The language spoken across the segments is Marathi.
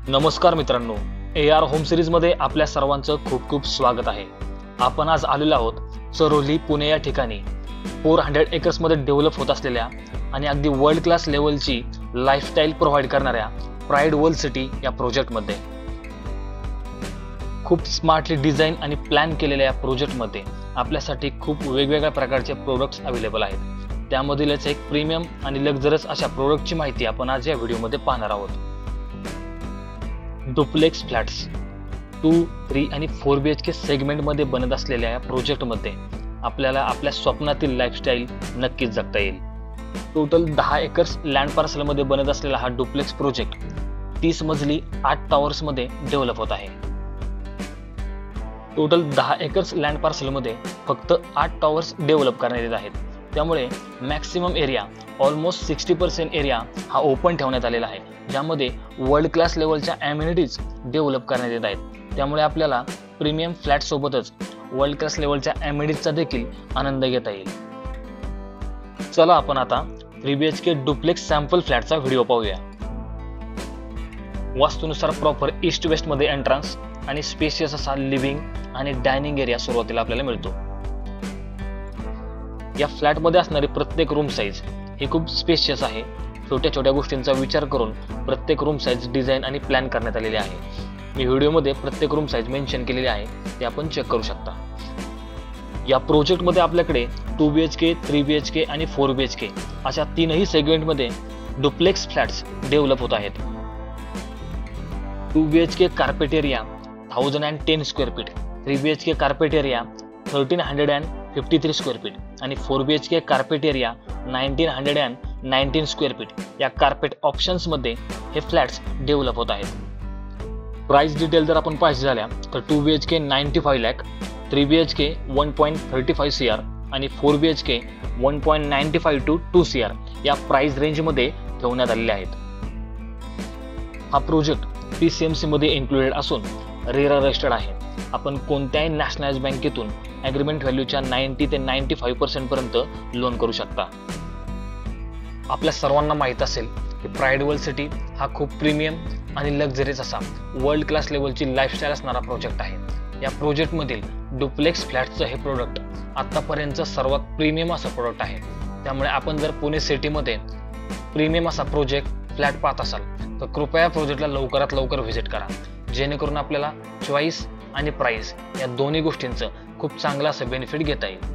नमस्कार मित्रांनो, AR होम सिरीज मध्ये आपल्या सर्वांचं खूप खूप स्वागत आहे। आपण आज आलेलो आहोत चरोली पुणे या ठिकाणी 400 एकर्स मध्ये डेव्हलप होत असलेल्या आणि अगदी वर्ल्ड क्लास लेवलची लाईफस्टाईल प्रोव्हाइड करणाऱ्या प्राइड वर्ल्ड सिटी या प्रोजेक्ट मध्ये। खूप स्मार्टली डिझाइन आणि प्लॅन केलेल्या या प्रोजेक्ट मध्ये आपल्यासाठी खूप वेगवेगळ्या प्रकारचे प्रोडक्ट्स अवेलेबल आहेत। त्यामधीलच एक प्रीमियम आणि लक्झरियस अशा प्रोडक्टची माहिती आपण आज या व्हिडिओमध्ये पाहणार आहोत। डुप्लेक्स फ्लॅट्स 2, 3 आणि 4 BHK सेगमेंट मध्ये बनत असलेल्या या प्रोजेक्ट मध्ये आपल्याला आपल्या स्वप्नातील लाईफस्टाईल नक्कीच जगता येईल। टोटल 10 एकर्स लँड पार्सल मध्ये बनत असलेला हा डुप्लेक्स प्रोजेक्ट 30 मजली 8 टॉवर्स मध्ये डेव्हलप होत आहे। टोटल 10 एकर्स लँड पार्सल मध्ये फक्त 8 टॉवर्स डेव्हलप करण्यात येत आहेत। त्यामुळे मॅक्सिमम एरिया ऑलमोस्ट 60% एरिया हा ओपन ठेवण्यात आलेला आहे, ज्यामध्ये वर्ल्ड क्लास लेवलच्या ॲम्युनिटीज डेव्हलप करण्यात येत आहेत। त्यामुळे आपल्याला प्रीमियम फ्लॅट सोबतच वर्ल्ड क्लास लेवलच्या ॲम्युनिटीजचा देखील आनंद घेता येईल। चला आपण आता 3 BHK डुप्लेक्स सॅम्पल फ्लॅटचा व्हिडिओ पाहूया। वास्तुनुसार प्रॉपर ईस्ट वेस्ट मध्ये एंट्रन्स आणि स्पेशियस असा लिव्हिंग आणि डायनिंग एरिया सुरुवातीला आपल्याला मिळतो। या फ्लॅट मध्ये असणारी प्रत्येक रूम साइज ही खूप स्पेशियस आहे। छोट्या छोट्या गोष्टींचा विचार करून प्रत्येक रूम साइज डिझाइन आणि प्लॅन करण्यात आलेली आहे। मी व्हिडिओमध्ये प्रत्येक रूम साइज मेन्शन केलेली आहे, ते आपण चेक करू शकता। या प्रोजेक्ट मध्ये आपल्याकडे 2 BHK, 3 BHK आणि 4 BHK अशा तीनही सेगमेंट मध्ये डुप्लेक्स फ्लॅट्स डेव्हलप होत आहेत। 2 BHK carpet area 1010 square feet, 3 BHK carpet area 1353 square feet आणि 4 BHK carpet area 1919 square feet या कार्पेट ऑप्शन्स मध्ये हे फ्लॅट्स डेव्हलप होत आहेत। प्राइस डिटेल जर आपण पाहिजे झाल्या तर 2 BHK 95 लाख, 3 BHK 1.35 CR आणि 4 BHK 1.95 to 2 CR या प्राइस रेंज मध्ये ठेवण्यात आलेले आहेत। हा प्रोजेक्ट PCMC मध्ये इन्क्लुडेड असून रेरा रजिस्टर्ड आहे। आपण कोणत्याही नॅशनलाइज बँकेतून ॲग्रीमेंट व्हॅल्यूच्या 90 ते 95% पर्यंत लोन करू शकता। आपल्या सर्वांना माहित असेल की प्राइड वर्ल्ड सिटी हा खूप प्रीमियम आणि लक्झरियस असा वर्ल्ड क्लास लेवलची लाईफस्टाईल असणारा प्रोजेक्ट आहे। या प्रोजेक्ट मधील डुप्लेक्स फ्लॅटचं हे प्रोडक्ट आतापर्यंतचं सर्वात प्रीमियम असं प्रोडक्ट आहे। त्यामुळे आपण जर पुणे सिटीमध्ये प्रीमियम असा प्रोजेक्ट फ्लॅट पाहत असाल तर कृपया प्रोजेक्टला लवकरात लवकर व्हिजिट करा, जेणेकरून आपल्याला चॉईस आणि प्राइस या दोन्ही गोष्टींचं खूप चांगलं असं बेनिफिट घेता येईल।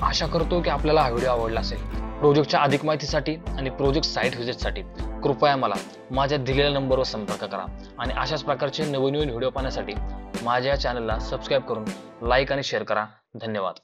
आशा करतो की आपल्याला हा व्हिडिओ आवडला असेल। प्रोजेक्टच्या अधिक माहितीसाठी आणि प्रोजेक्ट साइट व्हिजिटसाठी कृपया मला माझ्या दिलेल्या नंबरवर संपर्क करा आणि अशाच प्रकारचे नवीन व्हिडिओ पाहण्यासाठी माझ्या चॅनलला सबस्क्राइब करून लाईक आणि शेअर करा। धन्यवाद।